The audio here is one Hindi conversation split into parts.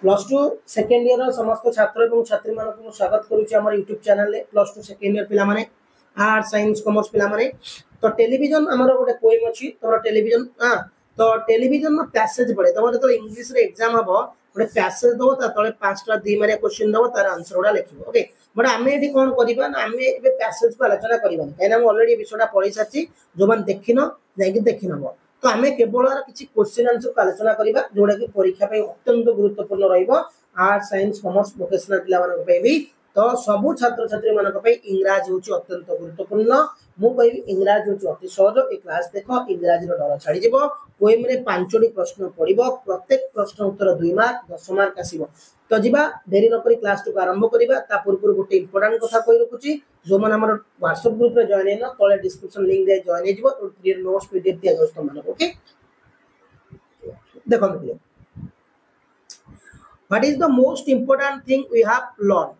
प्लस टू सेकेंड इयर समस्त छात्र एवं छात्री मानक स्वागत करुच्ची आम YouTube channel plus two second year पिलामाने आर्ट्स साइंस कॉमर्स पिलामाने तो टेलीविजन आमर गोटे पोएम अच्छी तुम टेलीविजन तो टेलीविजन पैसेज पड़े तुम जो इंग्लीश रे एग्जाम हम गोटे पैसेज दब तले 5टा 2 मार्किया क्वेश्चन दब तार आंसर गुड़ा लिख ओके बट आम ये कौन करवा आम पैसेज को आलोचना करवानी कहीं अलरेडी विषयटा पढ़ी सारी जो मैंने देखिन जा देखी नब तो आम केवल किसी क्वेश्चन आंसर को आलोचना करवा जोड़ा कि परीक्षा अत्यंत गुरुत्वपूर्ण आर्ट्स साइंस कॉमर्स वोकेशनल पिला भी तो सबू छात्र छात्री मानी इंग्राजी हूँ अत्यंत गुरुत्वपूर्ण मुझे इंग्राजी हूँ अति सहज ए क्लास देख इंग्राजी डर छाड़ पोएम रे 5टी प्रश्न पड़ो प्रत्येक प्रश्न उत्तर 2 मार्क 10 मार्क आसो तो जी देरी नक क्लास टी आरंभ करवा पूर्व गोटे इंपोर्टाट कथा कही रखुच्छी जो मैंने व्हाट्सएप ग्रुप रे जॉइन है तले डिस्क्रिप्शन लिंक दे जॉइन हो नोट्स पीडीएफ दिया जाउछ तुम मानक ओके देखो what is the most important thing we have learn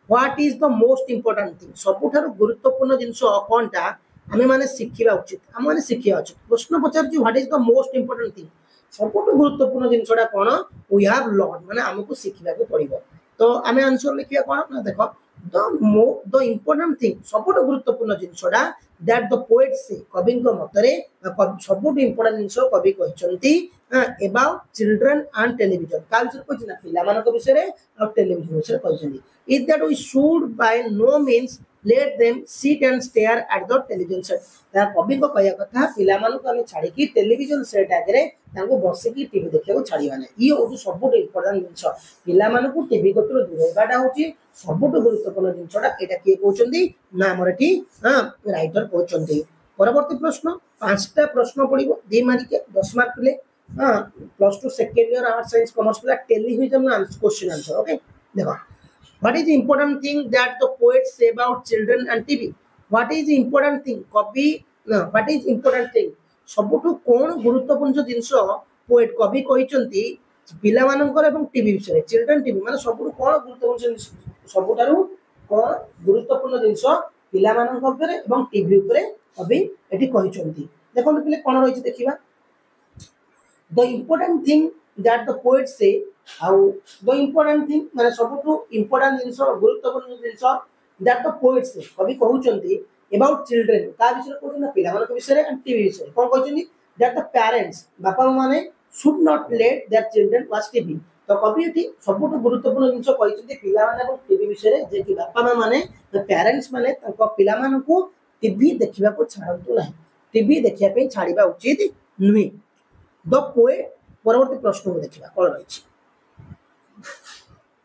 what is the most important thing सबुठार गुरुत्वपूर्ण जिनस कोनटा आमे माने शिखिबा उचित आमे माने शिखिया उचित प्रश्न पचार what is the most important thing सबुठ गुरुत्वपूर्ण जिनसटा कोन वी हैव लर्न माने हमकु शिखिबा को पड़िबो तो आमे आंसर लिखिया कोन ना देखो द इंपोर्टेंट थिंग सबुठ गुरुत्वपूर्ण जिनसटा दैट द पोएट से कवि मतरे सबुठ इंपोर्टेंट जिनस कवि कहचंती अबाउट चिल्ड्रन एंड टेलीविजन का विषय कहछि ना पिला मानक विषय और टेलीविजन विषय कहचंती is that we should by no means let them sit and stare at the television set ता कवि को कहया कथा पिला मानक हम छाड़ी की टेलीविजन सेट आगे तांको बसी की टीवी देखिया को छाड़ीबा नै ई होउ सबुठ इंपोर्टेंट जिंस पिला मानक टीवी कतरो दूरबाटा होची सबुठ गुरुत्वपूर्ण जिंसटा एटा के कहचंती ना हमर एठी राइटर कहचंती परवर्ती प्रश्न 5टा प्रश्न पड़िबो 2 मार्क 10 मार्क ले plus two second year arts science commerce पिला टेलीविजन क्वेश्चन आंसर ओके देखो what is important thing that the poet say about children and TV what is important thing कवि व्हाट इज इंपोर्टेंट थिंग सबुठु कोन गुरुत्वपूर्ण जिंस पोएट कवि कहिसंती पिला मानकर एवं टीवी विषय चिल्ड्रन टीवी माने सबुठु कोन गुरुत्वपूर्ण सबुठारु कोन गुरुत्वपूर्ण जिंस पिला मानक ऊपर एवं टीवी ऊपर कवि एठी कहिसंती देखो पिले कोन रहिछि देखिबा the important thing that the poet say how the important thing माने सबुठु important jeans गुरुत्वपूर्ण jeans that the poet say कवि कहउचंती about children का विषय कहउछन पिला मानक विषय एंड टीवी विषय कोन कहउचंती that the parents बापा माने should not let their children watch TV तो कवि एठी सबुठु गुरुत्वपूर्ण जिंस कहउचंती पिला माने और टीवी विषय जे कि बापा माने पेरेंट्स माने ताको पिला मानकु टीवी देखिबा को छाडंतु नाही टीवी देखिया पे छाडीबा उचित नुही द पोएट परवर्ती प्रश्न को देखिबा कोन रहिछि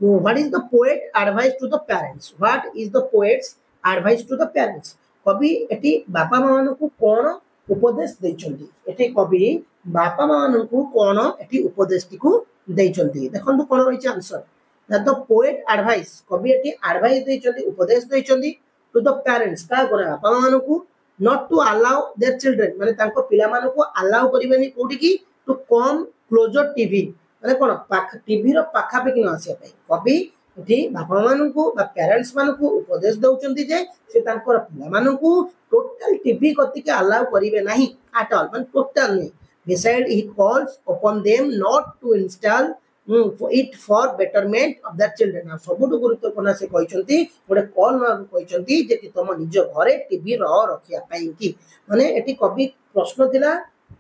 what is the poet advice to the parents what is the poet's advice to the parents कवि एठी बापा मानन को कोन उपदेश दैछंती एठी कवि बापा मानन को कोन एठी उपदेश को दैछंती देखंतु कोन रहिछि आंसर द पोएट एडवाइस कवि एठी एडवाइस दैछंती उपदेश दैछंती टू द पेरेंट्स का कोन बापा मानन को not to allow their children माने तांको पिला मानन को अलाउ करिबेनी कोठी की टू कम क्लोजर टीवी माने कोन टीवी रो पाखा पे कि न आसे पई कवि एठी बापा मानन को बा पेरेंट्स मानन को उपदेश दउचंती जे से तांको पिला मानन को टोटल टीवी कति के अलाउ करिवे नाही एट ऑल माने टोटल नहीं beside he calls upon them not to install it for betterment of that children सबुठु गुरुत्वपूर्ण से कहचंती गोटे कॉल न कहचंती जे कि तुम निज घरे टीवी रखिया पई कि माने एठी कवि प्रश्न थिला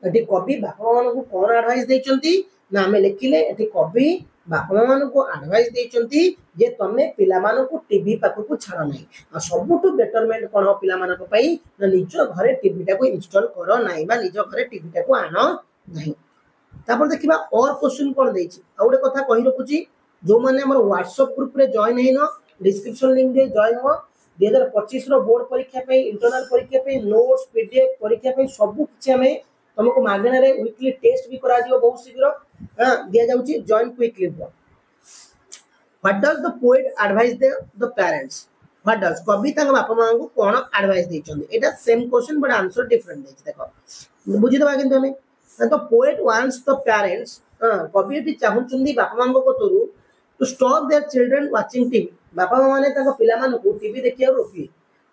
एठी कवि बापा मानन को कोन एडवाइस दैचंती ना हमें लिखिले एठी कवि बापा मानन को एडवाइस दैचंती जे तमे पिला मानन को टीवी पाखु को छाड़ नाही आ सबुठु बेटरमेंट कोन हो पिला मानन को पई ना निज घरे टीवी टा को इंस्टॉल करो नाही बा निज घरे टीवी टा को आनो नाही तापर देखिबा और क्वेश्चन कोन दैछि आ ओडे कथा कहि रखुची जो माने हमर व्हाट्सएप ग्रुप रे जॉइन हेनो डिस्क्रिप्शन लिंक दे जॉइन हो 2025 रो बोर्ड परीक्षा पे इंटरनल परीक्षा पे नोट्स पीडीएफ परीक्षा पे सब किछ हमें तुमको मागना रे वीकली टेस्ट भी करा दियो बहुत शीघ्र दिया जाउची जॉइन क्विकली हो what does the poet advice the parents what does कवि तांग बापा मां को कोन एडवाइस दैछन एटा same question but answer different दैछ देखो बुझि दबा किंतु हमें तो पोएट वांट्स द पेरेंट्स कवि एटी चाहुचंदी बापा मां को तोरु to stop their children watching TV बापा माने तांको पिला मान को टीवी देखिया रोकी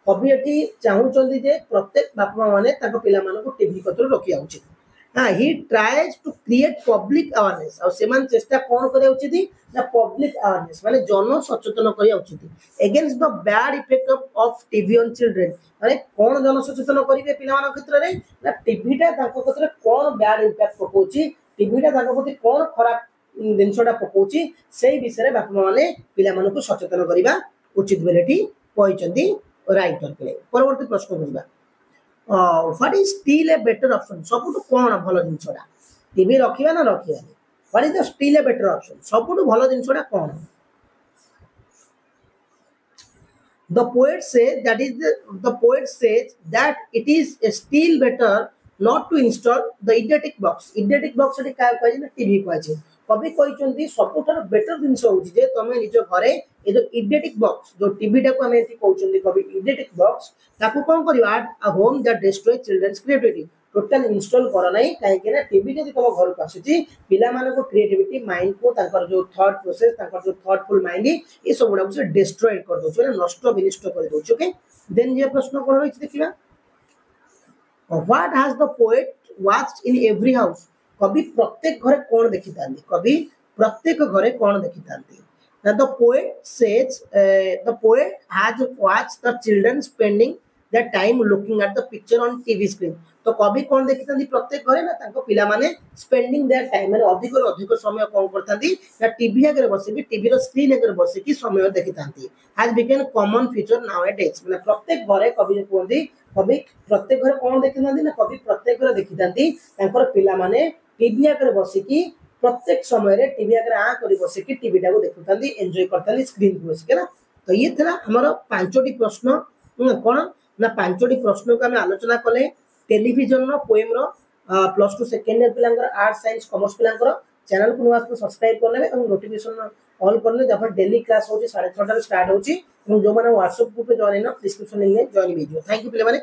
कवि एटी चाहुचंदी जे प्रत्येक बापा माने तांको पिला मान को टीवी कतरो रोकिया उचित हाँ he tries to create public awareness और सेमान चेष्टा कौन करे उचित ना public awareness माने जन सचेतन करिया उचित against the bad effect of TV on children माने कौन जन सचेतन करिवे पिला मान क्षेत्र रे ना टीवी टा ताको क्षेत्र कौन bad impact पकोची टीवी टा ताको प्रति कौन खराब जिनसटा पकोची सेही विषय रे बापा माने पिला मान को सचेतन करिवा उचित बेलेटी कहचंदी राइटर के परवर्ती प्रश्न बुझिबा what is still a better option सबुठ कौन भल जिनसटा टीवी रखिबा ना रखिबानी what is the still a better option सबुठ भल जिनसटा कौन the poet says that it is still better not to install the idiotic box eighty का कहै ना टीवी कहै कवि कहते सबुठार बेटर जिनस होची जे तमे निज घरे ए जो इडियोटिक बॉक्स जो टीवी टा को हमें एती कहउछन्ती कवि इडियोटिक बॉक्स ताकू कोन करिवा a home that destroy children's creativity total install कर नै काहे कि ना टीवी जदी तम घर को आसीची पिला माने को क्रिएटिविटी माइंड को तांकर जो थॉट प्रोसेस तांकर जो थॉटफुल माइंड ये सब गुडा से डिस्ट्रॉय कर दोछ माने नष्ट विनिष्ट कर दोछ ओके देन ये प्रश्न कोन रहिछ देखिबा what has the poet watched in every house कवि प्रत्येक घरे कौन देखि तांती कवि प्रत्येक घरे कौन देखि Tanti the poet says the poet has watched the children spending their time looking at the picture on TV screen तो कवि कौन देखि तांती प्रत्येक घरे ना तांको पिला माने स्पेंडिंग देयर टाइम माने अधिक समय कौन करतांती ना टीवी आगे बसी टीवी रो स्क्रीन आगे बसी की समय देखि Tanti has become common feature now days माने प्रत्येक घरे कवि कहंती कवि प्रत्येक घरे कौन देखि तांती ना कवि प्रत्येक घरे देखि तांती तांकर पिला माने टीवी आगे बसिकी प्रत्येक समय रे टीवी आगे आ करी बसिकी टीवी टा को देखुतांती एन्जॉय करतांती स्क्रीन को बसिके ना तो ये थला हमर पांचोटी प्रश्न कोन ना पांचोटी प्रश्न को हम आलोचना कले टेलीविजन रो पोएम रो प्लस 2 सेकंड ईयर पिलांगर आर्ट साइंस कॉमर्स पिलांगर चैनल को नुआस को सब्सक्राइब करले और नोटिफिकेशन ऑल करले जब डेली क्लास होची 6:30 स्टार्ट होची और जो माने व्हाट्सएप ग्रुप पे जॉइन इन डिस्क्रिप्शन लिंक में जॉइन कीजिए थैंक यू पिले माने।